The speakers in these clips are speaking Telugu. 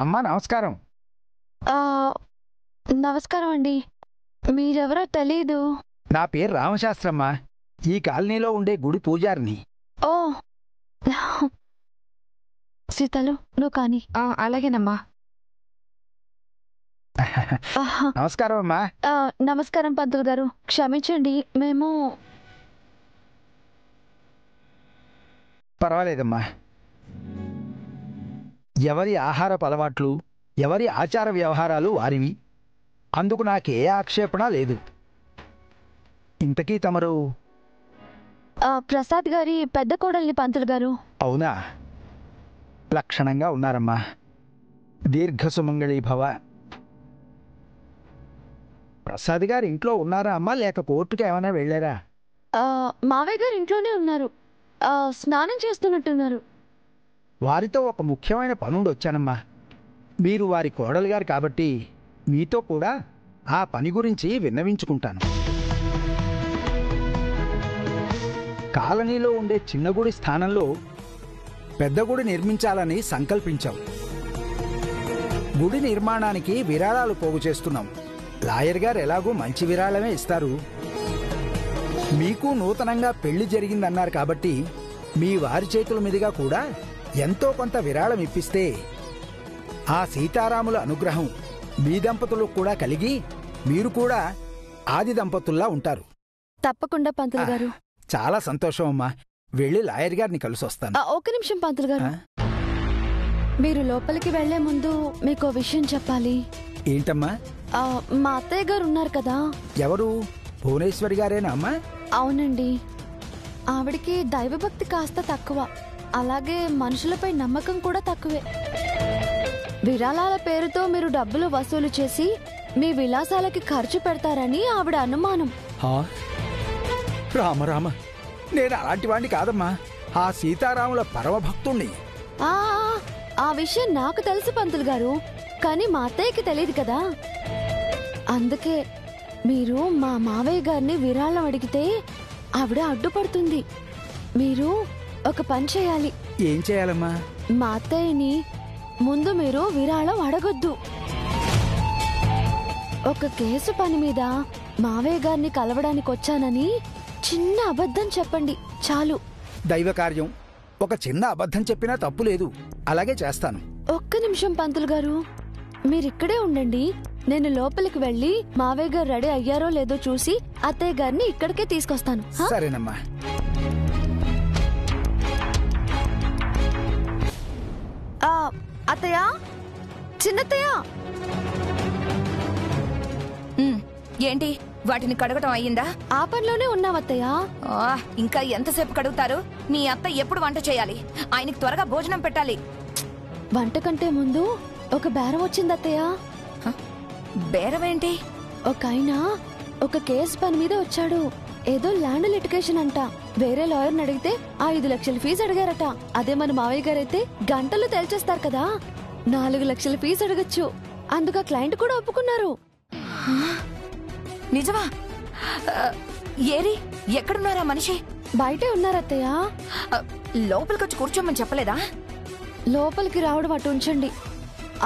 అమ్మా నమస్కారం. ఆహ్, నమస్కారం అండి. మీరెవరో తెలీదు. నా పేరు రామశాస్త్రమ్మా. ఈ కాలనీలో ఉండే గుడి పూజారిని. ఓహ్! సీతలు నువ్వు కానీ. అలాగేనమ్మా. ఆహా! నమస్కారం అమ్మా. నమస్కారం పంతులు గారు. క్షమించండి మేము పర్వాలేదమ్మా. ఎవరి ఆహారపు అలవాట్లు, ఎవరి ఆచార వ్యవహారాలు వారివి. అందుకు నాకే ఆక్షేపణ లేదు. ఇంతకీ తమరు? ప్రసాద్ గారి పెద్ద కోడల్ని పంతులు గారు. అవునా? లక్షణంగా ఉన్నారమ్మా. దీర్ఘసుమంగళీ భవ. ప్రసాద్ గారు ఇంట్లో ఉన్నారా అమ్మా, లేక కోర్టుకి ఏమైనా వెళ్ళారా? మావయ్య గారు ఇంట్లోనే ఉన్నారు. స్నానం చేస్తున్నట్టున్నారు. వారితో ఒక ముఖ్యమైన పనుండి వచ్చానమ్మా. మీరు వారి కోడలు గారు కాబట్టి మీతో కూడా ఆ పని గురించి విన్నవించుకుంటాను. కాలనీలో ఉండే చిన్న గుడి స్థానంలో పెద్ద గుడి నిర్మించాలని సంకల్పించాం. గుడి నిర్మాణానికి విరాళాలు పోగు చేస్తున్నాం. లాయర్ గారు ఎలాగూ మంచి విరాళమే ఇస్తారు. మీకు నూతనంగా పెళ్లి జరిగిందన్నారు కాబట్టి మీ వారి చేతుల మీదుగా కూడా ఎంతో కొంత విరాళం ఇప్పిస్తే ఆ సీతారాముల అనుగ్రహం మీ దంపతులకు కూడా కలిగి మీరు కూడా ఆది దంపతుల్లా ఉంటారు. తప్పకుండా పంతులు గారు. చాలా సంతోషం అమ్మా. వెళ్ళి లాయర్ గారిని కలిసొస్తాను. ఒక్క నిమిషం పంతులు గారు. మీరు లోపలికి వెళ్లే ముందు మీకో విషయం చెప్పాలి. ఏంటమ్మా? మా అత్తయ్య గారు ఉన్నారు కదా. ఎవరు? భువనేశ్వరి గారేనా అమ్మా? అవునండి. ఆవిడికి దైవభక్తి కాస్త తక్కువ. అలాగే మనుషులపై నమ్మకం కూడా తక్కువే. విరాళాల పేరుతో మీరు డబ్బులు వసూలు చేసి మీ విలాసాలకి ఖర్చు పెడతారని ఆవిడ అనుమానం. రామరామ, నేను అలాంటి వాడిని కాదమ్మా. ఆ సీతారాముల పరమభక్తుణ్ణి. ఆ విషయం నాకు తెలుసు పంతులు గారు, కానీ మా అత్తయ్యకి తెలియదు కదా. అందుకే మీరు మా మావయ్య గారిని విరాళం అడిగితే ఆవిడ అడ్డుపడుతుంది. మీరు ఒక పని చేయాలి. ఏం చేయాలమ్మా? మా అత్తయ్యని ముందు మీరు విరాళం అడగొద్దు. ఒక కేసు పని మీద మావయ్య గారిని కలవడానికి వచ్చానని చిన్న అబద్ధం చెప్పండి చాలు. దైవ కార్యం, ఒక చిన్న అబద్ధం చెప్పినా తప్పు లేదు. అలాగే చేస్తాను. ఒక్క నిమిషం పంతులు గారు, మీరిక్కడే ఉండండి. నేను లోపలికి వెళ్లి మావయ్య గారు రెడీ అయ్యారో లేదో చూసి అత్తయ్య గారిని ఇక్కడికే తీసుకొస్తాను. సరేనమ్మా. అత్తయ్య, చిన్నత్తయ్య. ఏంటి, వాటిని కడగటం అయ్యిందా? ఆ పనిలోనే ఉన్నావత్తయ్య. ఇంకా ఎంతసేపు కడుగుతారు? మీ అత్త ఎప్పుడు వంట చేయాలి? ఆయనకి త్వరగా భోజనం పెట్టాలి. వంట కంటే ముందు ఒక బేరం వచ్చింది అత్తయ్య. బేరమేంటి? ఒక ఆయన ఒక కేసు పని మీద వచ్చాడు. ఏదో ల్యాండ్ లిటిగేషన్ అంట. వేరే లాయర్ని అడిగితే 5 లక్షల ఫీజు అడిగారట. అదే మన మావయ్య గారైతే గంటలు తేల్చేస్తారు కదా. 4 లక్షల ఫీజు అడగచ్చు. అందుకు క్లయింట్ కూడా ఒప్పుకున్నారు. నిజమా? ఏరి, ఎక్కడున్నారా మనిషి? బయటే ఉన్నారత్తయ్య. లోపలికొచ్చి కూర్చోమని చెప్పలేదా? లోపలికి రావడం అటు ఉంచండి.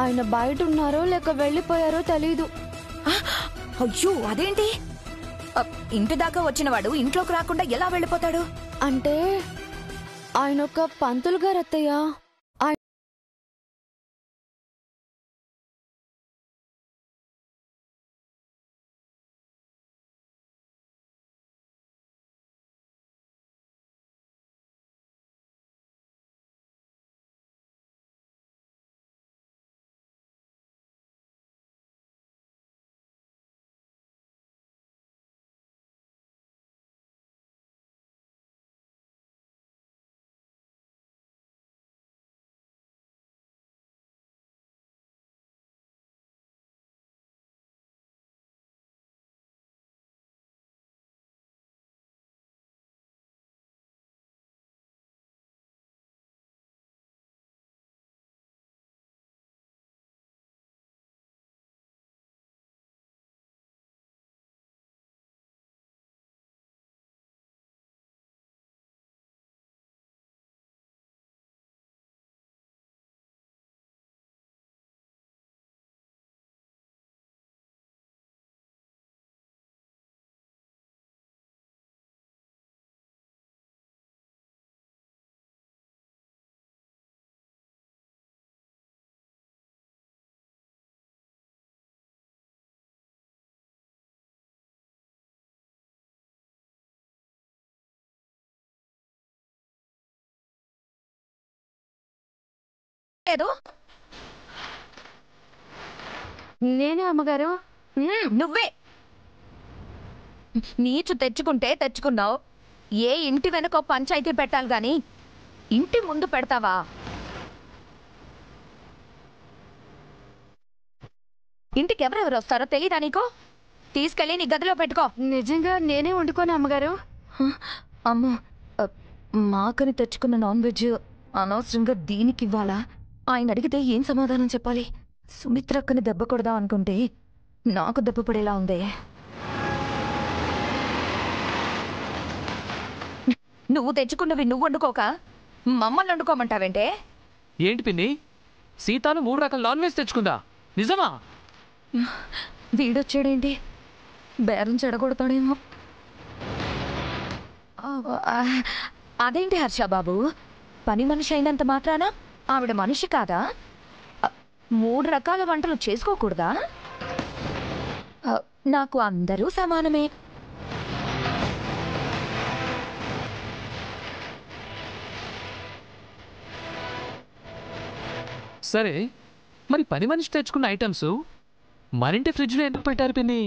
ఆయన బయట ఉన్నారో లేక వెళ్ళిపోయారో తెలీదు. అయ్యో, అదేంటి? ఇంటి దాకా వచ్చినవాడు ఇంట్లోకి రాకుండా ఎలా వెళ్ళిపోతాడు? అంటే ఆయన ఒక పంతులు గారు అత్తయ్య. ఏదో నేనే అమ్మగారు. నువ్వే నీచు తెచ్చుకుంటే తెచ్చుకున్నావు. ఏ ఇంటి వెనక పంచాయతీ పెట్టాలి గాని ఇంటి ముందు పెడతావా? ఇంటికి ఎవరెవరు వస్తారో తెలీదా నీకు? తీసుకెళ్ళి నీ గదిలో పెట్టుకో. నిజంగా నేనే వండుకోను అమ్మగారు. అమ్మో, మాకని తెచ్చుకున్న నాన్ వెజ్ అనవసరంగా దీనికి ఇవ్వాలా? ఆయన అడిగితే ఏం సమాధానం చెప్పాలి? సుమిత్రక్కని దెబ్బ కొడదాం అనుకుంటే నాకు దెబ్బ పడేలా ఉంది. నువ్వు తెచ్చుకున్నవి నువ్వు వండుకోక మమ్మల్ని వండుకోమంటావేంటే? ఏంటి పిన్ని, సీతాను 3 రకాల నాన్ వెజ్ తెచ్చుకుందా? నిజమా? వీడొచ్చాడేంటి? బేరం చెడగొడతాడేమో. అదేంటి హర్ష బాబు, పని మనిషి అయినంత మాత్రాన ఆవిడ మనిషి కాదా? 3 రకాల వంటలు చేసుకోకూడదా? నాకు అందరూ సమానమే. సరే, మరి పని మనిషి తెచ్చుకున్న ఐటమ్స్ మరింటి ఫ్రిడ్జ్లో ఎందుకు పెట్టారు పిన్ని?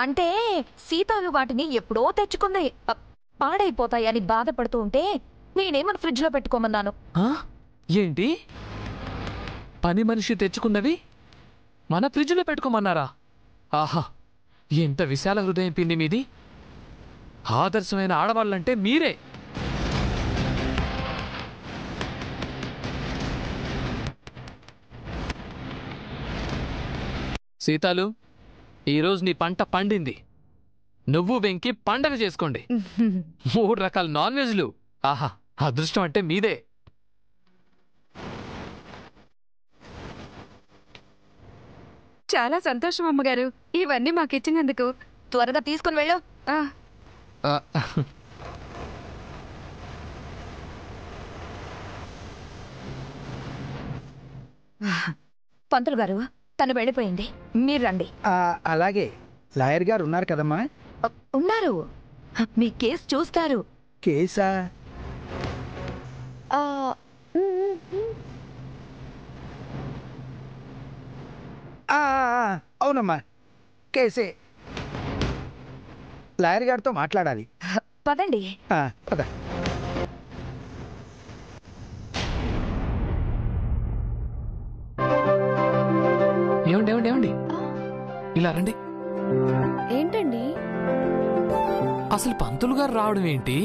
అంటే సీతాలు వాటిని ఎప్పుడో తెచ్చుకుంది, పాడైపోతాయి అని బాధపడుతూ ఉంటే నేనేమని ఫ్రిడ్జ్లో పెట్టుకోమన్నాను. ఏంటి, పని మనిషి తెచ్చుకున్నవి మన ఫ్రిడ్జ్లో పెట్టుకోమన్నారా? ఆహా, ఎంత విశాల హృదయం పిన్ని మీది. ఆదర్శమైన ఆడవాళ్ళంటే మీరే. సీతాలు, ఈరోజు నీ పంట పండింది. నువ్వు వెంకి పండగ చేసుకోండి. 3 రకాల నాన్ వెజ్లు. ఆహా, అదృష్టం అంటే మీదే. చాలా సంతోషం అమ్మగారు, ఇవన్నీ మాకిచ్చినందుకు. త్వరగా తీసుకుని వెళ్ళు. పంతులు గారు, తను వెళ్ళిపోయింది, మీరు రండి. అలాగే. లాయర్ గారు ఉన్నారు కదమ్మా? ఉన్నారు, మీ కేసు చూస్తారు. కేసా? అవునమ్మా, కేసే. లాయర్ గారితో మాట్లాడాలి. పదండి. పద. ఏమండి ఏమండి ఏమండి, ఇలా రండి. ఏంటండి? అసలు పంతులు గారు రావడం ఏంటి?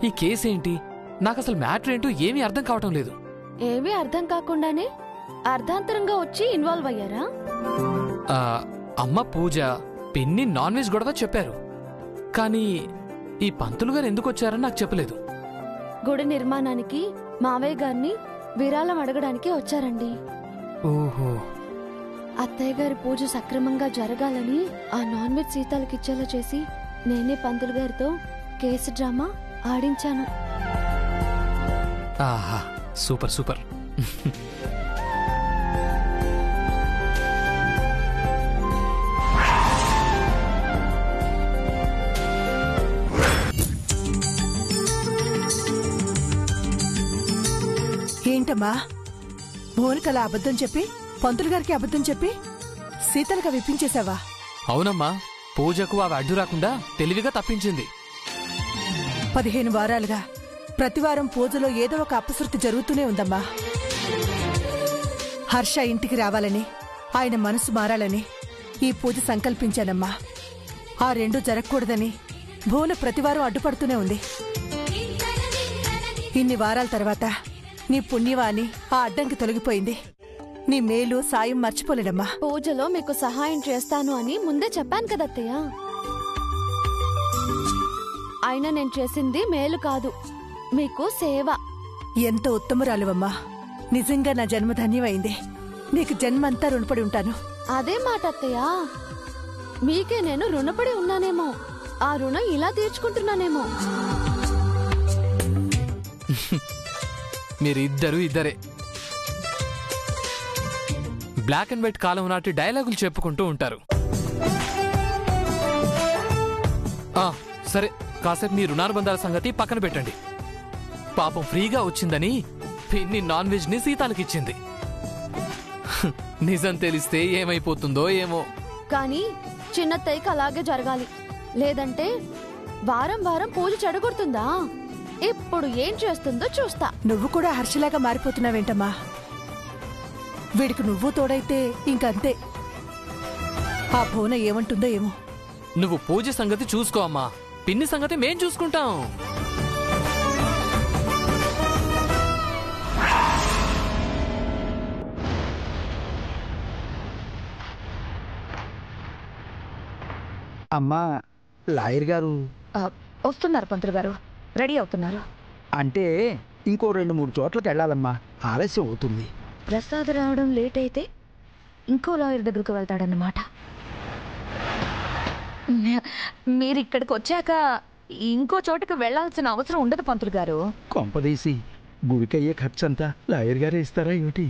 ఈ కేసు ఏంటి? నాకు అసలు మ్యాటర్ ఏంటో ఏమీ అర్థం కావటం లేదు. ఏమీ అర్థం కాకుండానే అర్ధాంతరంగా వచ్చి ఇన్వాల్వ్ అయ్యారా? అమ్మ పూజ, పిన్ని నాన్ వెజ్ గొడవ చెప్పారు, కానీ ఈ పంతులు గారు ఎందుకు వచ్చారని నాకు చెప్పలేదు. గుడి నిర్మాణానికి మావయ్య గారిని విరాళం అడగడానికి వచ్చారండి. ఓహో. అత్తయ్య గారి పూజ సక్రమంగా జరగాలని ఆ నాన్ వెజ్ సీతాలకిచ్చేలా చేసి నేనే పంతులు గారితో కేసు డ్రామా ఆడించాను. ఆహా, సూపర్ సూపర్. ఏంటమ్మా, మోనికలా అబద్ధం చెప్పి పంతులు గారికి అబద్ధం చెప్పి సీతలుగా విప్పించేశావా? అవునమ్మా, పూజకు అవి అడ్డు రాకుండా తెలివిగా తప్పించింది. 15 వారాలుగా ప్రతివారం పూజలో ఏదో ఒక అపశృతి జరుగుతూనే ఉందమ్మా. హర్ష ఇంటికి రావాలని, ఆయన మనసు మారాలని ఈ పూజ సంకల్పించానమ్మా. ఆ 2 జరగకూడదని భూల ప్రతివారం అడ్డుపడుతూనే ఉంది. ఇన్ని వారాల తర్వాత నీ పుణ్యవాణి ఆ అడ్డంకి తొలగిపోయింది. నీ మేలు సాయం మర్చిపోలేడమ్మా. పూజలో మీకు సహాయం చేస్తాను అని ముందే చెప్పాను కదా అత్తయ్య. అయినా నేను చేసింది మేలు కాదు, మీకు సేవ. ఎంత ఉత్తమురాలువమ్మా. నిజంగా నా జన్మ ధన్యమైంది. నీకు జన్మంతా రుణపడి ఉంటాను. అదే మాట అత్తయ్య, మీకే నేను రుణపడి ఉన్నానేమో, ఆ రుణం ఇలా తీర్చుకుంటున్నానేమో. మీరిద్దరూ ఇద్దరే. బ్లాక్ అండ్ వైట్ కాలం నాటి డైలాగులు చెప్పుకుంటూ ఉంటారు. సరే, కాసేపు మీ రుణానుబంధాల సంగతి పక్కన పెట్టండి. పాపం ఫ్రీగా వచ్చిందని పిన్ని నాన్ వెజ్ ని సీతాలకిచ్చింది. నిజం తెలిస్తే ఏమైపోతుందో ఏమో. కానీ చిన్నత్తయ్యకి అలాగే జరగాలి, లేదంటే వారం వారం పూజ చెడగొడుతుందా? ఇప్పుడు ఏం చేస్తుందో చూస్తా. నువ్వు కూడా హర్షలాగా మారిపోతున్నావేంటమ్మా? వీడికి నువ్వు తోడైతే ఇంకంతే. ఆ భువన ఏమంటుందో ఏమో. నువ్వు పూజ సంగతి చూసుకో అమ్మా, పిన్ని సంగతి మేం చూసుకుంటాం. అమ్మా, లాయర్ గారు వస్తున్నారు పంతులు గారు, రెడీ అవుతున్నారు. అంటే ఇంకో 2-3 చోట్లకి వెళ్ళాలమ్మా, ఆలస్యం అవుతుంది. ప్రసాద్ రావడం లేట్ అయితే ఇంకో లాయర్ దగ్గరకు వెళ్తాడన్నమాట. మీరు ఇక్కడికి వచ్చాక ఇంకో చోటుకు వెళ్లాల్సిన అవసరం ఉండదు పంతులు గారు. కొంపదీసి గుడికయ్యే ఖర్చు అంతా లాయర్ గారే ఇస్తారా ఏమిటి?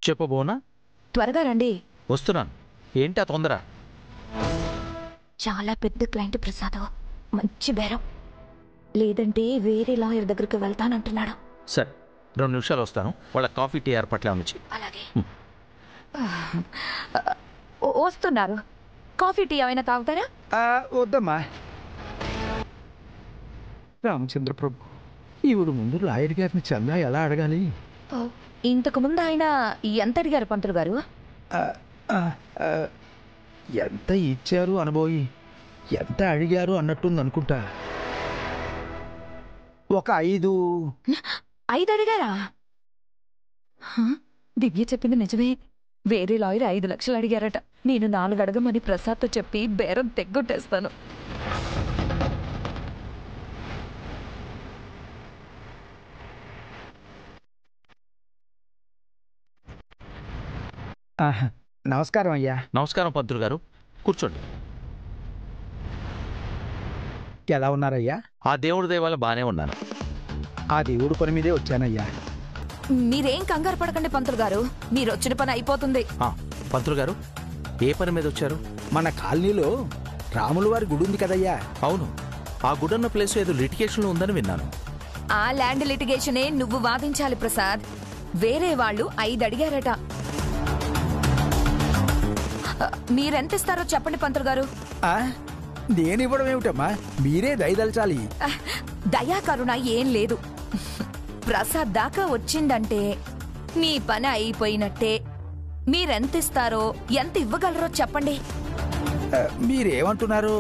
చెప్పు బోనా. త్వరగా రండి. వస్తున్నాను. ఏంటి ఆ తొందర? చాలా పెద్ద క్లయింట్ ప్రసాద్, మంచి బేరం. లేదంటే వేరే లాయర్ దగ్గరికి వెళ్తానంటున్నాడు. సరే, 2 నిమిషాలు వస్తాను. వాళ్ళ కాఫీ టీ ఏర్పాట్లే ఉంచి. అలాగే. వస్తున్నారు. కాఫీ టీ ఏమైనా తాగుతారా? వద్దమ్మా. రామచంద్ర ప్రభు, ఈవిడ ముందు లాయర్ గారిని చందా ఎలా అడగాలి? ఇంతకు ముందు ఆయన ఎంత అడిగారు పంతులు గారు? ఎంత ఇచ్చారు అనబోయి ఎంత అడిగారు అన్నట్టుంది అనుకుంటా. ఒక 5 అడిగారా? దివ్య చెప్పింది నిజమే. వేరే లాయర్ 5 లక్షలు అడిగారట. నేను 4 అడగమని ప్రసాద్తో చెప్పి బేరం తెగ్గొట్టేస్తాను. నమస్కారం అయ్యా. నమస్కారం పంతులు గారు, కూర్చోండి. ఎలా ఉన్నారయ్యా? ఆ దేవుడి దయ వల్ల బాగానే ఉన్నాను. ఆ దేవుడు పని మీదే వచ్చానయ్యా. మీరేం కంగారు పడకండి పంతులు గారు, మీరు వచ్చిన పని అయిపోతుంది. పంతులు గారు, ఏ పని మీద వచ్చారు? మన కాలనీలో రాముల వారి గుడి ఉంది కదయ్యా. అవును, ఆ గుడన్న ప్లేస్ ఏదో లిటిగేషన్లో ఉందని విన్నాను. ఆ ల్యాండ్ లిటిగేషనే నువ్వు వాదించాలి ప్రసాద్. వేరే వాళ్ళు 5 అడిగారట. మీరెంత ఇస్తారో చెప్పండి పంతులు గారు. నేను ఇవ్వడం ఏమిటమ్మా, మీరే దయదలచాలి. దయా కరుణ ఏం లేదు. ప్రసాద్ దాకా వచ్చిందంటే మీ పని అయిపోయినట్టే. మీరెంత ఇస్తారో, ఎంత ఇవ్వగలరో చెప్పండి. మీరేమంటున్నారు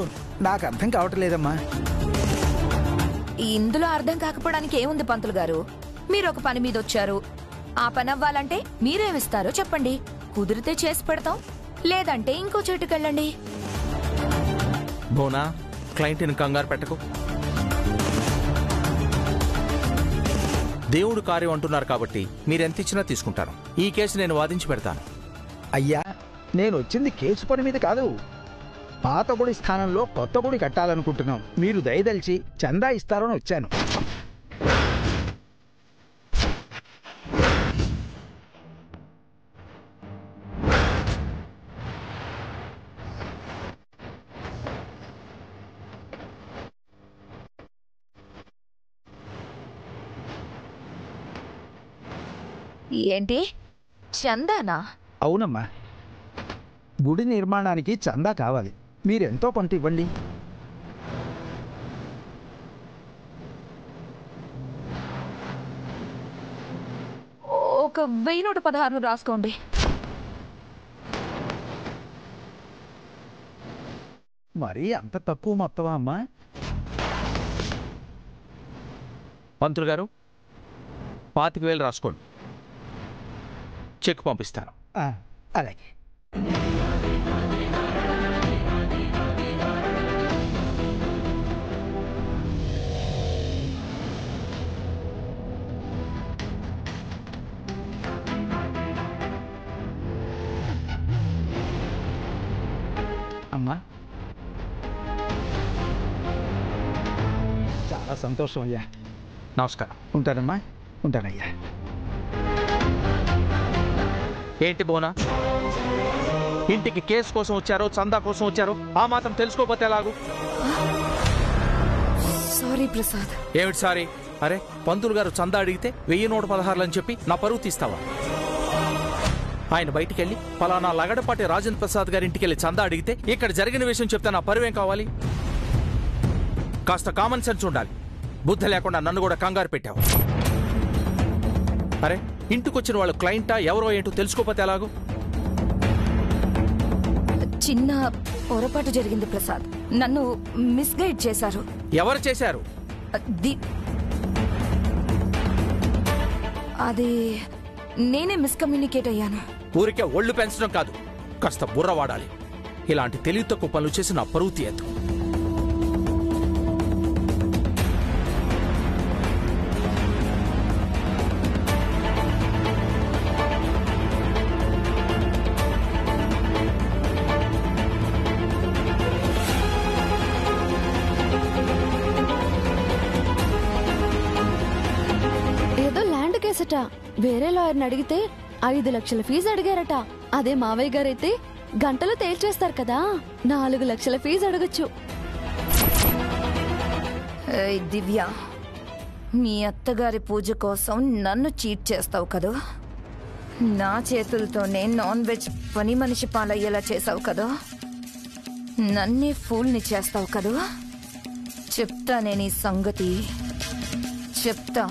నాకు అర్థం కావట్లేదమ్మా. ఇందులో అర్థం కాకపోవడానికి ఏముంది పంతులు గారు? మీరు ఒక పని మీద వచ్చారు. ఆ పని అవ్వాలంటే మీరేమిస్తారో చెప్పండి. కుదిరితే చేసి పెడతాం, లేదంటే ఇంకో చోటుకెళ్ళండి. బోనా, క్లయింట్ని కంగారు పెట్టకు. దేవుడు కార్యం అంటున్నారు కాబట్టి మీరెంత ఇచ్చినా తీసుకుంటాను. ఈ కేసు నేను వాదించి పెడతాను. అయ్యా, నేను వచ్చింది కేసు పని మీద కాదు. పాత గుడి స్థానంలో కొత్త గుడి కట్టాలనుకుంటున్నాం. మీరు దయదలిచి చందా ఇస్తారని వచ్చాను. ఏంటి, చందానా? అవునమ్మా, గుడి నిర్మాణానికి చందా కావాలి. మీరెంతో కొంత ఇవ్వండి. ఒక 1116 రాసుకోండి. మరీ అంత తక్కువ మొత్తమా అమ్మా? పంతులు గారు, 25,000 రాసుకోండి. చెక్ పంపిస్తాను. అలాగే. అమ్మా, చాలా సంతోషం అయ్యా. నమస్కారం. ఉంటానమ్మా, ఉంటానయ్యా. ఏంటి బోనా, ఇంటికి కేసు కోసం వచ్చారో చందా కోసం వచ్చారో ఆ మాత్రం తెలుసుకోపోతే ఎలాగూ? సారీ ప్రసాద్. ఏమిటి సారీ? అరే, పంతులు గారు చందా అడిగితే 1116 అని చెప్పి నా పరువు తీస్తావా? ఆయన బయటికెళ్ళి పలానా లగడపాటి రాజేంద్ర ప్రసాద్ గారి ఇంటికి వెళ్ళి చందా అడిగితే ఇక్కడ జరిగిన విషయం చెప్తే నా పరువేం కావాలి? కాస్త కామన్ సెన్స్ ఉండాలి. బుద్ధి లేకుండా నన్ను కూడా కంగారు పెట్టావు. అరే, ఇంటికొచ్చిన వాళ్ళు క్లయింటా ఎవరో ఏంటో తెలుసుకోపోతే ఎలాగూ? చిన్న పొరపాటు జరిగింది ప్రసాద్. నన్ను మిస్గైడ్ చేశారు. ఎవరు చేశారు? అది నేనే మిస్కమ్యూనికేట్ అయ్యాను. ఊరికే ఒళ్ళు పెంచడం కాదు, కాస్త బుర్ర వాడాలి. ఇలాంటి తెలివి తక్కువ పనులు చేసి నా పరువు తీయద్దు. ఏదో ల్యాండ్ కేసట. వేరే లాయర్ని అడిగితే 5 లక్షల ఫీజు అడిగారట. అదే మావయ్య గారైతే గంటలో తేల్చేస్తారు కదా, 4 లక్షల ఫీజు అడగచ్చు. దివ్య, మీ అత్తగారి పూజ కోసం నన్ను చీట్ చేస్తావు కదా, నా చేతులతోనే నాన్ వెజ్ పని మనిషి పాలయ్యేలా చేసావు కదా, నన్నే ఫూల్ని చేస్తావు కదా. చెప్తా నేను ఈ సంగతి, చెప్తా.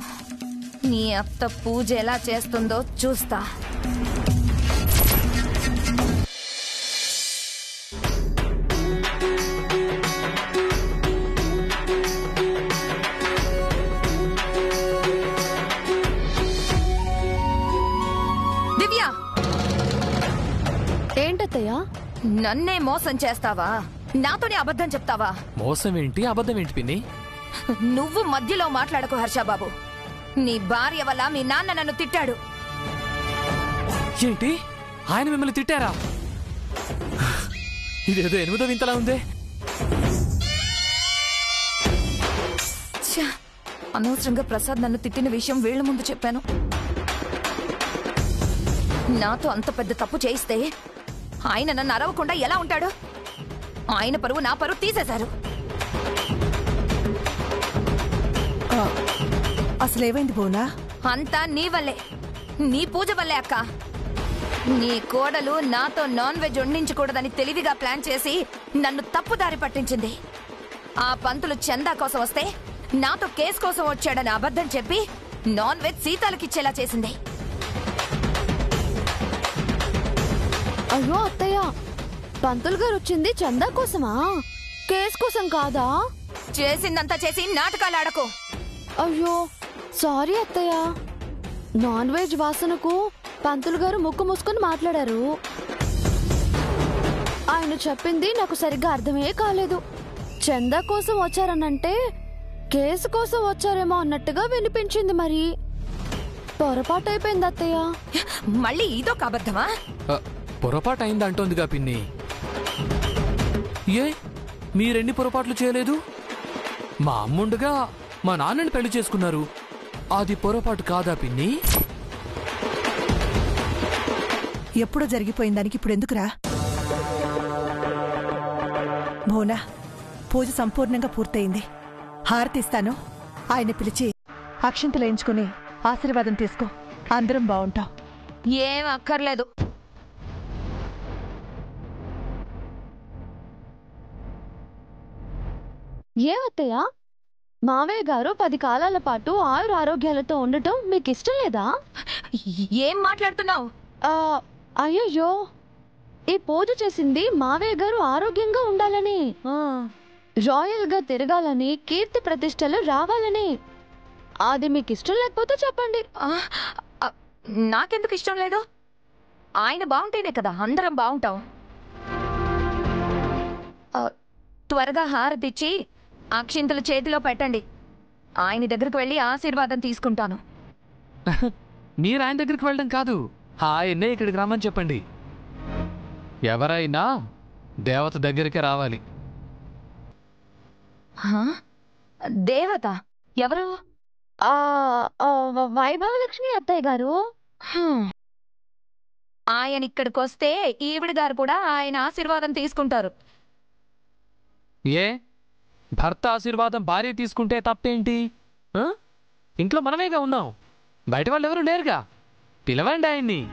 నీ అత్త పూజ ఎలా చేస్తుందో చూస్తా. దివ్య, ఏంటత్తయ్యా? నన్నే మోసం చేస్తావా? నాతోనే అబద్ధం చెప్తావా? మోసం ఏంటి, అబద్ధం ఏంటి పిన్ని? నువ్వు మధ్యలో మాట్లాడకు హర్షబాబు. నీ భార్య వల్ల మీ నాన్న నన్ను తిట్టాడు. ఏంటి, ఆయన మిమ్మల్ని తిట్టారా? ఇదేదో 8వ వింతలా ఉందే. ఛ, అనవసరంగా ప్రసాద్ నన్ను తిట్టిన విషయం వీళ్ల ముందు చెప్పాను. నాతో అంత పెద్ద తప్పు చేయిస్తే ఆయన నన్ను అరవకుండా ఎలా ఉంటాడు? ఆయన పరువు నా పరువు తీసేశారు. అసలేమైంది బోనా? అంతా నీ వల్లే, నీ పూజ వల్లే అక్క. నీ కోడలు నాతో నాన్ వెజ్ వండించకూడదని తెలివిగా ప్లాన్ చేసి నన్ను తప్పుదారి పట్టించింది. ఆ పంతులు చందా కోసం వస్తే నాతో కేసు కోసం వచ్చాడని అబద్ధం చెప్పి నాన్ వెజ్ సీతాలకిచ్చేలా చేసింది. అయ్యో అత్తయ్య, పంతులు గారు వచ్చింది చందా కోసమా, కేసు కోసం కాదా? చేసిందంతా చేసి నాటకాలు ఆడకు. అయ్యో సారీ అత్తయ్య. నాన్ వెజ్ వాసనకు పంతులు గారు ముక్కు మూసుకొని మాట్లాడారు. ఆయన చెప్పింది నాకు సరిగ్గా అర్థమే కాలేదు. చందా కోసం వచ్చారనంటే కేసు కోసం వచ్చారేమో అన్నట్టుగా వినిపించింది. మరి పొరపాటు అయిపోయింది అత్తయ్య. మళ్ళీ ఇదొక అబద్ధమా? పొరపాటు అయిందంటోందిగా పిన్ని. ఏ, మీరెన్ని పొరపాట్లు చేయలేదు? మా అమ్ముండగా మా నాన్నని పెళ్లి చేసుకున్నారు, అది పొరపాటు కాదా పిన్ని? ఎప్పుడో జరిగిపోయిన దానికి ఇప్పుడు ఎందుకురా? భోనా, పూజ సంపూర్ణంగా పూర్తయింది. హారతిస్తాను. ఆయన పిలిచి అక్షింతలు వేయించుకుని ఆశీర్వాదం తీసుకో. అందరం బాగుంటాం. ఏం అక్కర్లేదు. ఏమత్తయ్య, మావయ్య గారు 10 కాలాల పాటు ఆయుర ఆరోగ్యాలతో ఉండటం మీకు ఇష్టం లేదా? ఏం మాట్లాడుతున్నావు? అయ్యయ్యో, ఈ పూజ చేసింది మావయ్య గారు ఆరోగ్యంగా ఉండాలని, రాయల్ గా తిరగాలని, కీర్తి ప్రతిష్టలు రావాలని. అది మీకు ఇష్టం లేకపోతే చెప్పండి. నాకెందుకు ఇష్టం లేదు? ఆయన బాగుంటేనే కదా అందరం బాగుంటాం. త్వరగా హారతిచ్చి అక్షింతలు చేతిలో పెట్టండి. ఆయన దగ్గరకు వెళ్ళి ఆశీర్వాదం తీసుకుంటాను. మీరు ఆయన దగ్గరికి వెళ్ళడం కాదు, ఆయన్నే ఇక్కడికి రమ్మని చెప్పండి. ఎవరైనా దేవత దగ్గరికి రావాలి. దేవత? ఎవరు? వైభవలక్ష్మి అత్తయ్య గారు. ఆయన ఇక్కడికి వస్తే ఈవిడ గారు కూడా ఆయన ఆశీర్వాదం తీసుకుంటారు. ఏ భర్త ఆశీర్వాదం భార్య తీసుకుంటే తప్పేంటి? ఆ? ఇంట్లో మనమేగా ఉన్నాం, బయట వాళ్ళు ఎవరు లేరుగా. పిలవండి ఆయన్ని.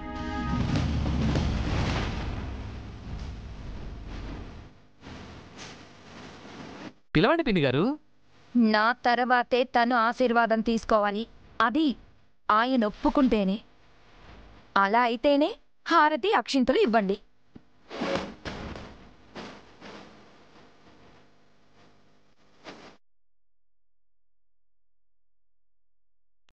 పిలవండి పిన్ని గారు. నా తర్వాతే తను ఆశీర్వాదం తీసుకోవాలి. అది ఆయన ఒప్పుకుంటేనే. అలా అయితేనే హారతి అక్షింతలు ఇవ్వండి.